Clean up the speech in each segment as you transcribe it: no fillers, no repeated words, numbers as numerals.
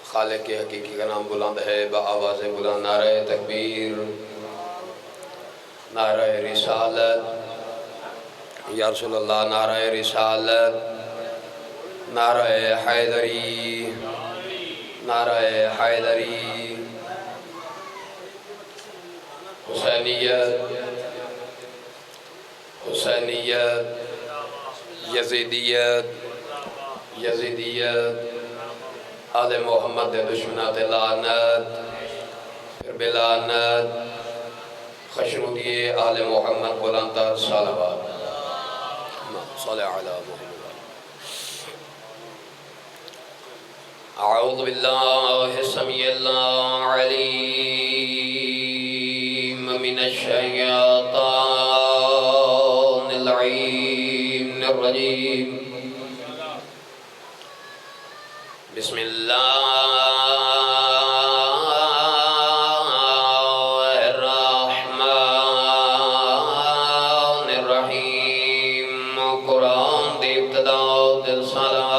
خالق حقیقی کا نام بلند ہے بآواز بلند نعرہ تکبیر نعرہ رسالت یا رسول اللہ نعرہ رسالت نعرہ حیدری نعرہ حیدری حسینیت حسینیت یزیدیت یزیدیت آل محمد دے دشمنات لعنت پھر بلعنت خشنودی آل محمد بلندر صلوات صلی علی محمد اعوذ باللہ السمیع العلیم من الشیطان اللعین الرجیم بسم اللہ الرحمن الرحیم قرآن دی ابتدا دل صلوات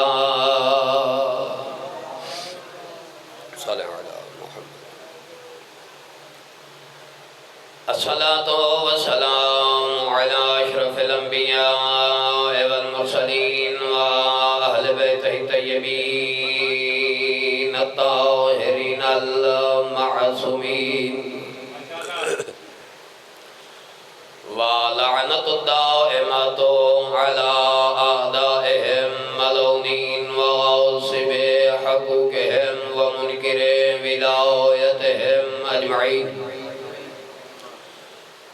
صلی علی محمد الصلاة والسلام علی اشرف الانبیاء والمرسلین واہل بیتہ الطیبین الطاہرین المعصومین ولعنت الدائمات على أعدائهم ملعونين وغاصب حقوقهم ومنكر ولايتهم أجمعين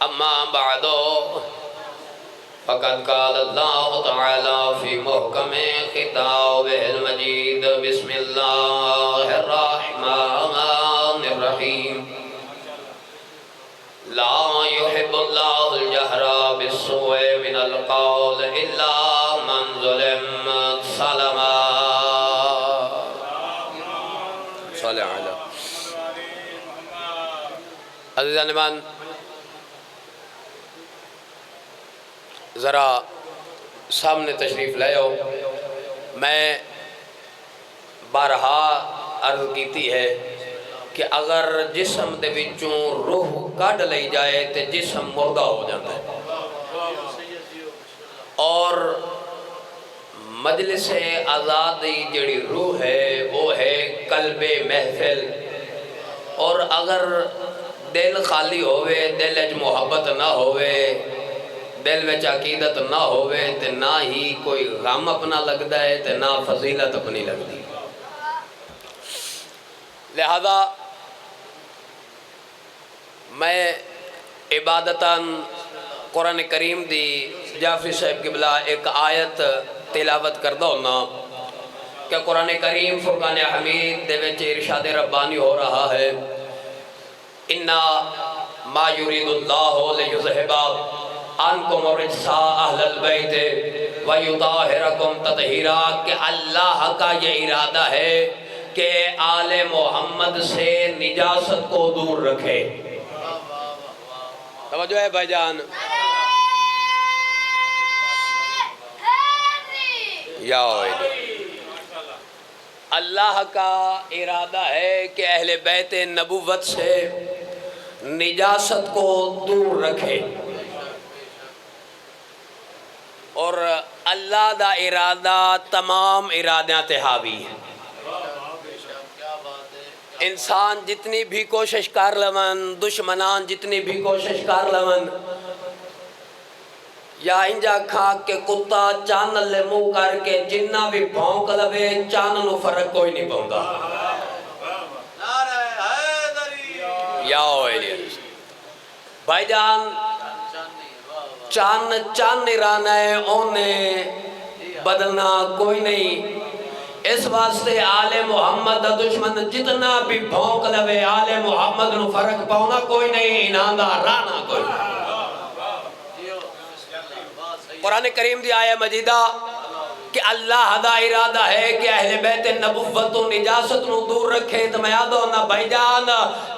أما بعد فقد قال الله تعالى في محكم خطابه المجيد بسم الله الرحمن الرحيم لا يحب الله الجهر بالسوء من القول إلا من ظلم سلما صلی علی عزیزان ایمان ذرا سامنے تشریف لے آؤ میں بارہا عرض کیتی ہے کہ اگر جسم دے وچوں روح کڈ لئی جائے تے جسم مردہ ہو جاتا ہے اور مجلس آزادی جڑی روح ہے وہ ہے قلب محفل اور اگر دل خالی ہوئے دل وچ محبت نہ ہوئے دل وچ عقیدت نہ ہوئے تے نہ ہی کوئی غم اپنا لگتا ہے تے نہ فضیلت اپنی لگتی لہذا میں عبادتاً قرآن کریم دی جعفری صاحب قبلہ ایک آیت تلاوت کردہ ہونا کہ قرآن کریم فرقان حمید دے وچ ارشاد ربانی ہو رہا ہے اِنَّا مَا يُرِيدُ اللَّهُ لِيُذْهِبَ عَنْكُمُ الرِّجْسَ أَهْلَ الْبَيْتِ وَيُطَهِّرَكُمْ تَطْهِيرًا کہ اللہ کا یہ ارادہ ہے کہ آل محمد سے نجاست کو دور رکھے توجہ ہے بھائی جان یا اللہ کا ارادہ ہے کہ اہل بیت نبوت سے نجاست کو دور رکھے اور اللہ دا ارادہ تمام ارادیاں تے حاوی ہے انسان جتنی بھی کوشش کر لون دشمنان جتنی بھی کوشش کر لون یا انجا کھا کے کتا چانل لے منہ کر کے جنہ بھی بھونک لوے چانل فرق کوئی نہیں پاؤں یا بھائی جان چان رانا ہے انہیں بدلنا کوئی نہیں اس واسطے آل محمد دا دشمن جتنا بھی بھونک لوے آل محمد نو فرق پاؤنا کوئی نہیں انہاں رانا کوئی قرآن کریم دی آیہ مجیدہ کہ اللہ دا ارادہ ہے کہ اہل بیت نبوت و نجاست نو دور رکھے تو میں یاد ہونا بھائی جان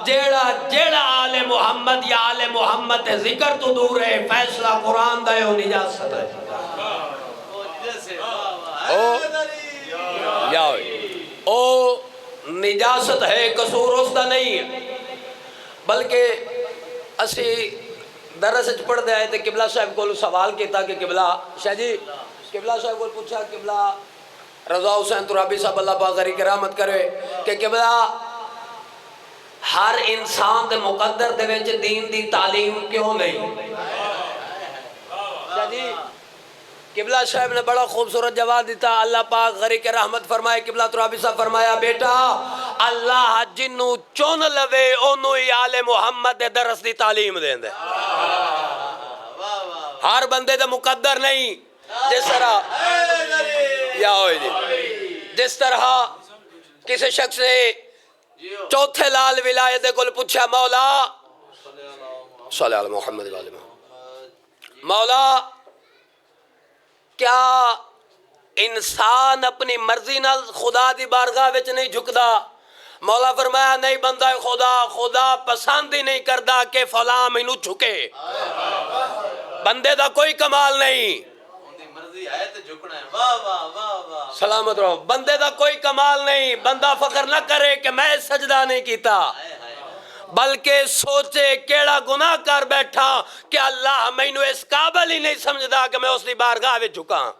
جیڑا آل محمد یا آل محمد ذکر تو دور ہے فیصلہ قرآن دا ہے و نجاست ہے او نجاست ہے، قصور اس دا نہیں ہے، بلکہ اسی درس پڑھ دے آئے تھے قبلہ صاحب کو سوال کیتا کہ قبلہ شاہ جی قبلہ صاحب کو پوچھا قبلہ رضا حسین ترابی صاحب اللہ پاک غری کرامت کرے کہ قبلہ ہر انسان دے مقدر دے وچ دین دی تعلیم کیوں نہیں؟ شاہ جی قبلہ صاحب نے بڑا خوبصورت جواب دیتا، اللہ پاک غری کے رحمت فرمائے، قبلہ ترابی صاحب فرمایا بیٹا اللہ جنوں چون لوے اونوں ہی آل محمد دے درس دی تعلیم دین دے، ہر بندے دے مقدر نہیں، جس طرح یا ہوئے جی جس طرح کسی شخص نے چوتھے لال ولایت کو پوچھا مولا صلی اللہ محمد علیہ مولا کیا انسان اپنی مرضی نال خدا دی بارگاہ وچ نہیں جھکدا؟ مولا فرمایا نہیں بندہ خدا پسند ہی نہیں کردا کہ فلاں مینوں جھکے، بندے دا کوئی کمال نہیں، سلامت رہو، بندے دا کوئی کمال نہیں، بندہ فخر نہ کرے کہ میں سجدہ نہیں کیتا، بلکہ سوچے کیڑا گناہ کر بیٹھا کہ اللہ مینوں اس قابل ہی نہیں سمجھدا کہ میں اس دی بارگاہ وچ جھکاں۔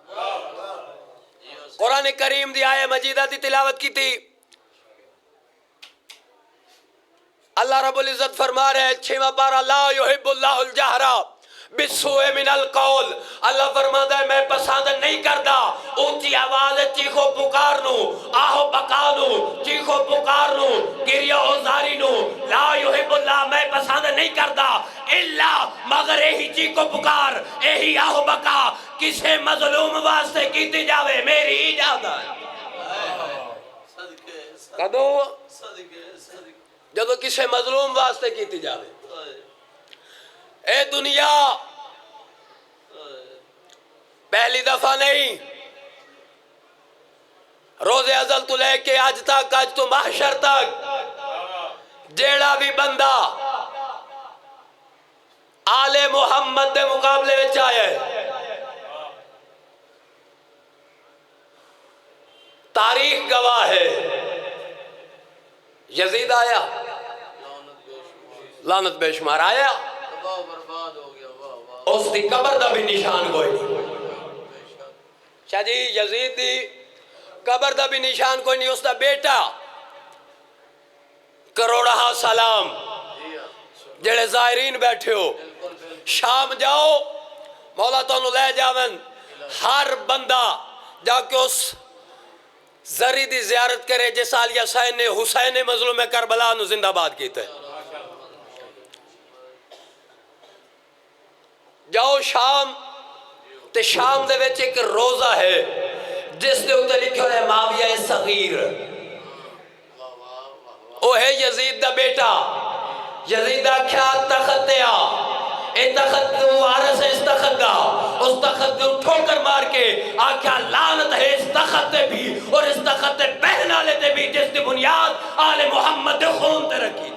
قرآن کریم دی آیہ مجیدہ دی تلاوت کی تھی، اللہ رب العزت فرما رہے 6واں پارہ لا یحب اللہ الجہر بالسوء من القول، اللہ فرماتا ہے میں پسند نہیں کردا اونچی آواز چیخو پکارنو، آہو بکانو، چیخو پکارنو، گریہ اوزارینو، لا یحب اللہ میں پسند نہیں کردا الا مگر ایہی چیخو پکار ایہی آہو بکا کسے مظلوم واسطے کیتی جاوے میری اجازت ہے۔ کدو جدو کسے مظلوم واسطے کیتی جاوے، اے دنیا پہلی دفعہ نہیں، روز ازل تو لے کے آج تک، آج تو محشر تک جیڑا بھی بندہ آل محمد دے مقابلے میں چاہے تاریخ گواہ ہے، یزید آیا لعنت بے شمار آیا، اس دی قبر دا بھی نشان کوئی نہیں، شاہ جی یزید دی قبر دا بھی نشان کوئی نہیں، اس دا بیٹا کروڑہا سلام جڑے زائرین بیٹھے ہو شام جاؤ مولا تو انہوں لے جاون، ہر بندہ جا کے اس زری دی زیارت کرے جس آلیہ حسین نے حسین مظلوم کربلا نو زندہ باد کیتے، جاؤ شام تے شام دے وچ ایک روزہ ہے جس دے اوتے لکھے ہوئے معاویہ صغیر، وہ ہے یزید دا بیٹا، یزید دا کیا تخت آ اے تخت وارث ہے اس تخت دا، اس تخت دے ٹھوکر مار کے آکھیا لعنت ہے اس تخت دے بھی اور اس تخت دے بہن والے دے بھی جس دی بنیاد آل محمد دے خون تے رکھی،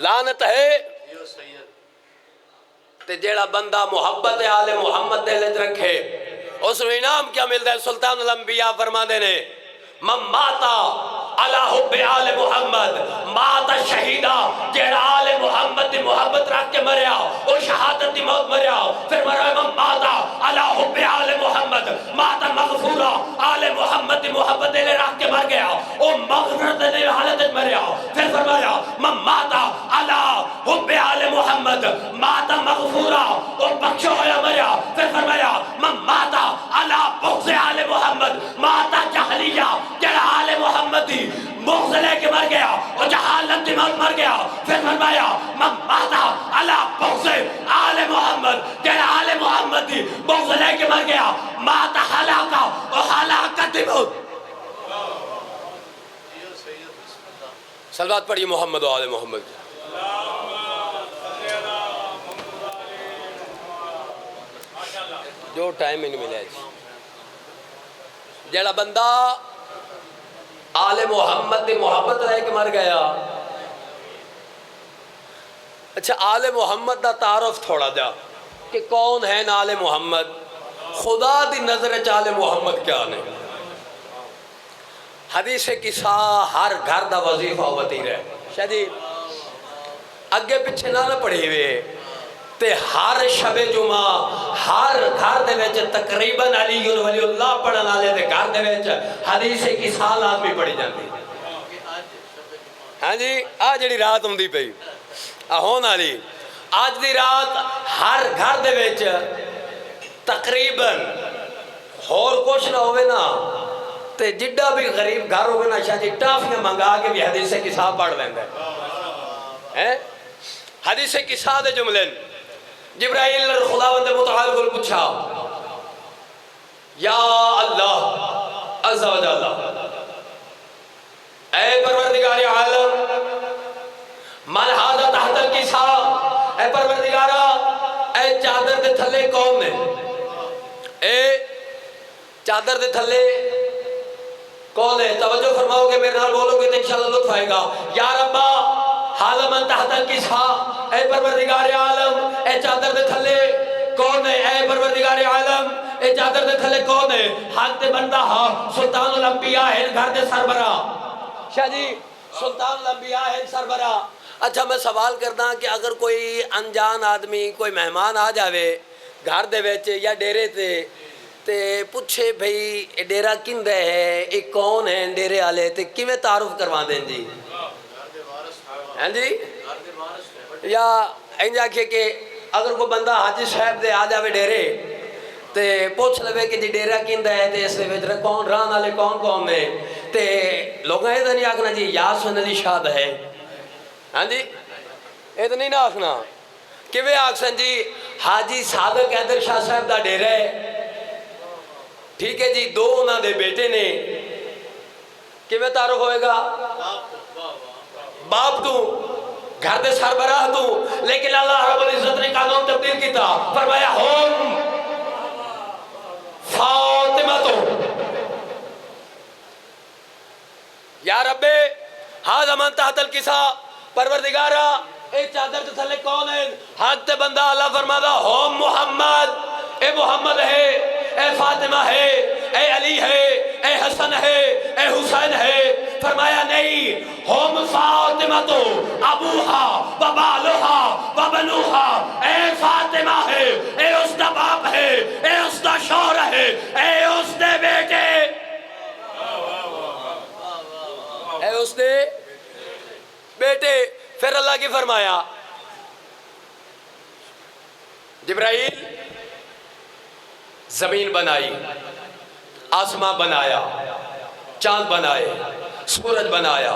لعنت ہے تے جیڑا بندہ محبت آل محمد دے لج رکھے اس میں انعام کیا ملتا ہے؟ سلطان الانبیاء فرما دینے من ماتا علی حب آل محمد ماتا شہیدہ، جیڑا آل محمد دی محبت رکھ کے مریا اور شہادت دی موت مریا، پھر مریا من ماتا علی حب آل محمد ماتا مغفورہ، آل محمد دی محبت دے رکھ کے مر گیا اور مغفرت دے حالت مریا، پھر فرمایا من ماتا علی حب آل محمد ماتا مغفورہ اور بخشو ہویا مریا، پھر فرمایا من ماتا علی بغض آل محمد ماتا جہلیہ، جڑا آل محمد دی بغض لے کے مر گیا اور جہالت دی موت مر گیا، پھر فرمایا من ماتا علی بغض آل محمد، جڑا آل محمد دی بغض لے کے مر گیا ماتا ہلاکہ اور ہلاکت دی موت۔ صلوات پڑھیے محمد و آل محمد۔ جو ٹائم ہی نہیں ملے جیڑا بندہ آل محمد دی محبت رہ کے مر گیا۔ اچھا آل محمد دا تعارف تھوڑا جا کہ کون ہے آل محمد، خدا دی نظر آل محمد کیا نہیں؟ حدیث قصہ ہر گھر دا وظیفہ وطیر ہے شاہ جی اگے پیچھے نہ پڑھی ہوئے تے ہر شب جمعہ ہر گھر دے وچ تقریباً علی ولی اللہ پڑھن والے دے گھر دے وچ حدیث قصہ لازمی پڑھی جاندی ہاں جی آ جڑی رات ہوندی پئی ہون والی آج دی رات ہر گھر دے وچ تقریباً اور کچھ نہ ہوئے نا تے جڈا بھی غریب گھر ہوئے نا شاہ جی ٹافیاں منگا کے بھی حدیث قصہ پڑھ لیندے ہیں حدیث قصہ دے جملے جبرائیل خداوند متعال کو پوچھا یا اللہ عز و جل اے پروردگار عالم من ہذا تحت القصہ اے پروردگارا اے چادر دے تھلے کون نے اے چادر دے تھلے کون ہے توجہ فرماؤ گے میرے نال بولو گے تو انشاءاللہ لطف آئے گا یا ربا حال من تحت القصہ اے پروردگار عالم اے چادر دے تھلے کون ہے اے پروردگار عالم اے چادر دے تھلے کون ہے حق دے بندہ ہاں سلطان الانبیاء ہے گھر دے سربراہ شاہ جی سلطان الانبیاء ہے سربراہ اچھا میں سوال کرنا کہ اگر کوئی انجان آدمی کوئی مہمان آ جاوے گھر دے ویچے یا ڈیرے تے پوچھے بھئی ڈیرہ کن دے ہے ایک کون ہے ڈیرے آلے تے کیویں تعارف کروا دیں جی ہیں جی یا انجا کہ اگر کوئی بندہ حاجی صاحب دے آ جاوے ڈیرے تے پوچھ لوے کہ جی ڈیرہ کن دے ہے تے اس دے وچ کون ران والے کون نے تے لوگاں یہ تو نہیں آکھنا جی یاسین علی شاد ہے ہاں جی یہ تو نہیں نہ آکھنا کیویں آکھسن جی حاجی صادق حیدر شاہ صاحب دا ڈیرہ ہے ٹھیک ہے جی دو انہاں دے بیٹے نے کیویں تعارف ہوئے گا باپ تو گھر دے سربراہ تو لیکن اللہ رب العزت نے قانون تبدیل کیتا فرمایا ہوم فاطمہ تو یا رب ہاں من تحت القصہ پروردگارا اے چادر تے تھلے کون ہے حق تے بندہ اللہ فرماتا ہوم محمد اے محمد ہے اے فاطمہ ہے اے علی ہے اے حسن ہے اے حسین ہے فرمایا نہیں ہوم فاطمہ تو ابوہا و بالوہا و بنوہا اے فاطمہ ہے اے اس دا باپ ہے اے اس دا شوہر ہے اے اس دے بیٹے اے اس دے بیٹے پھر اللہ کی فرمایا جبرائیل زمین بنائی آسمان بنایا چاند بنائے سورج بنایا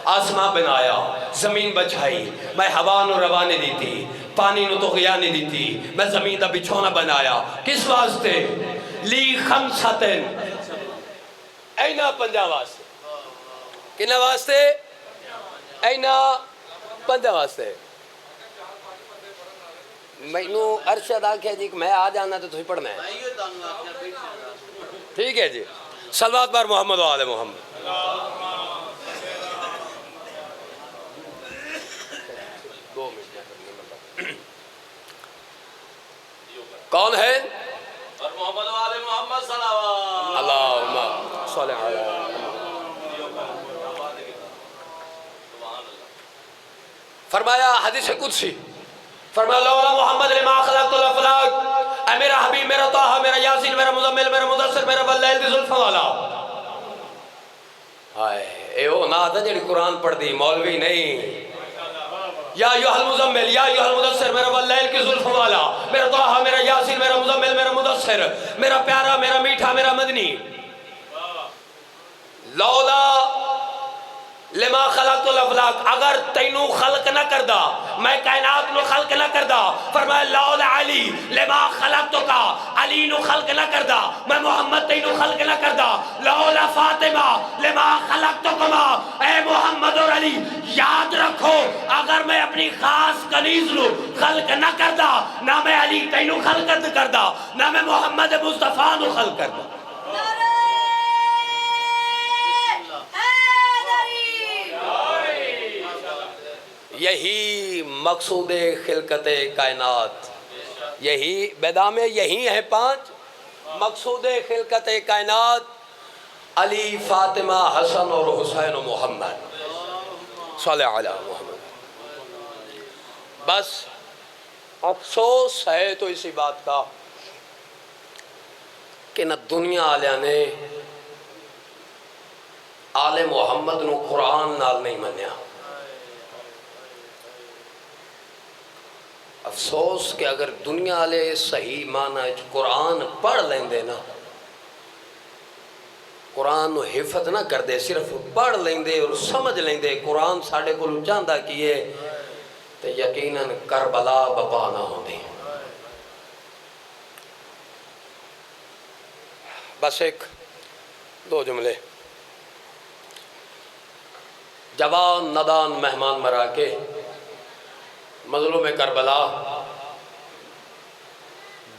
آسمان بنایا زمین بچھائی میں ہوا نو روانے دی تھی پانی نو تو غیانے دی تھی میں زمین دا بچھونا بنایا کس واسطے لی خمساتن اینا پنجا واسطے کنا واسطے اینا پنجا واسطے میں نو ارشد آکھیا جی کہ میں آ جانا تو تھی پڑھنا ہے ٹھیک ہے جی صلوات بار محمد و آل محمد کون ہے اور محمد و آل محمد صلوات اللہم صلی علی فرمایا حدیث قدسی فرمایا لولا محمد لما خلقت الافلاق اے میرا حبیب میرا طاہا میرا یاسین میرا مزمل میرا مدثر میرا واللیل دی ذوالفقار والا اے او نا تھا جڑی قرآن پڑھ دی مولوی نہیں یا ایوہ المزمل یا ایوہ المدثر میرا واللیل کی ذوالفقار والا میرا طاہا میرا یاسین میرا مزمل میرا مدثر میرا پیارا میرا میٹھا میرا مدنی لولا لما خلقت الافلاق اگر تینو خلق نہ کردا میں کائنات نو خلق نہ کردا فرمایا لولا علی لما خلقتو کا علی نو خلق نہ کردا میں محمد تینو خلق نہ کردا لولا فاطمہ لما خلقتو کما اے محمد اور علی یاد رکھو اگر میں اپنی خاص کنیز نو خلق نہ کردا نہ میں علی تینو خلق کردا نہ میں محمد مصطفیٰ نو خلق کردا یہی مقصود خلقت کائنات یہی بیدام یہی ہیں 5 مقصود خلقت کائنات علی فاطمہ حسن اور حسین و محمد صلی علی محمد. بس افسوس ہے تو اسی بات کا کہ نہ دنیا آلیاں نے آل محمد نو قرآن نال نہیں منیا. افسوس کہ اگر دنیا والے صحیح معنی قرآن پڑھ لیندے نا، قرآن نو حفظ نہ کر دے، صرف پڑھ لیندے اور سمجھ لیندے قرآن ساڑھے کو چاہندہ کیے، تو یقیناً کربلا بپا نہ ہوندی. بس ایک دو جملے. جوان ندان مہمان مرا کے مظلوم کربلا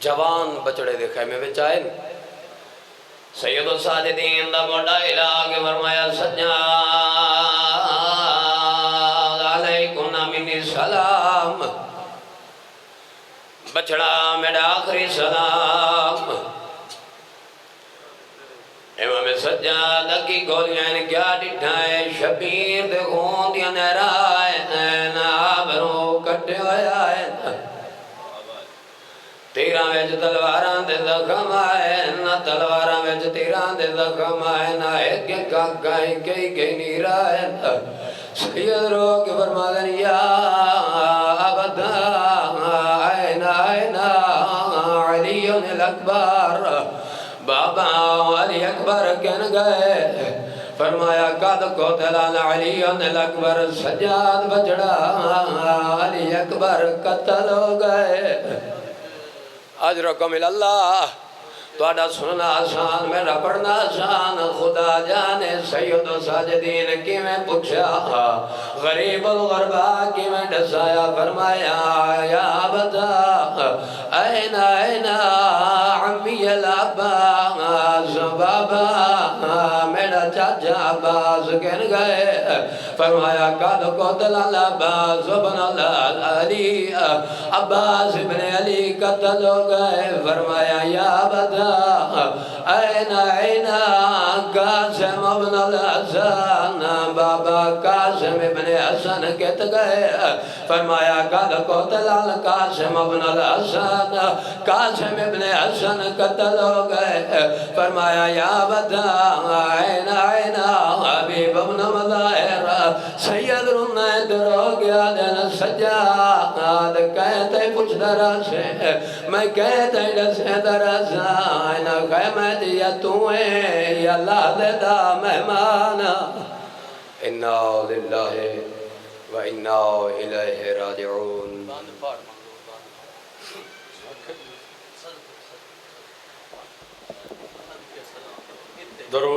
جوان بچڑے دے خیمے میں چاہیں. سید الساجدین دا موڈا الہ کے فرمایا سجاد علیکم منی سلام، بچڑا میرا آخری سلام. امام سجاد کی گولیاں کیا ڈٹھائے، شبیر دے خون دیا نہرائے، آبرو کٹے ہوئے آئے، تیرہ ویچ تلواراں دے زخم آئے، نہ تلواراں ویچ تیرہ دے زخم آئے، نہ ایک کے کاکائیں کئی نیر آئے. سید رو کے فرما دیں یا عبدہ آئین علی الاکبر، بابا علی اکبر کہن گئے. فرمایا قد قتل علی الاکبر، سجاد بچڑا علی اکبر قتل ہو گئے. اجرکم اللہ. توڑا سننا آسان، میرا پڑھنا آسان. خدا جانے سید و ساجدین کی میں پوچھا، غریب الغربا کی میں ڈسایا. فرمایا یا بتا این عمی العباس، بابا میرا چاچا عباس کہن گئے. فرمایا قد قتل العباس بن علی، عباس بن علی قتل ہو گئے. فرمایا یا بتا این قاسم ابن الحسن، بابا قاسم ابن حسن کہت گئے. فرمایا قد قتل القاسم ابن الحسن، قاسم ابن حسن قتل ہو گئے. فرمایا یا بتا این حبیب ابن مظاہر، سید رنہ در ہو گیا دن سجاد. کہتے پوچھ درہ سے، میں کہتے ڈسے درہ سے، خیمہ دیا تویں یا اللہ دیتا مہمان. اِنَّا لِلَّهِ وَإِنَّا إِلَيْهِ راجعون. درود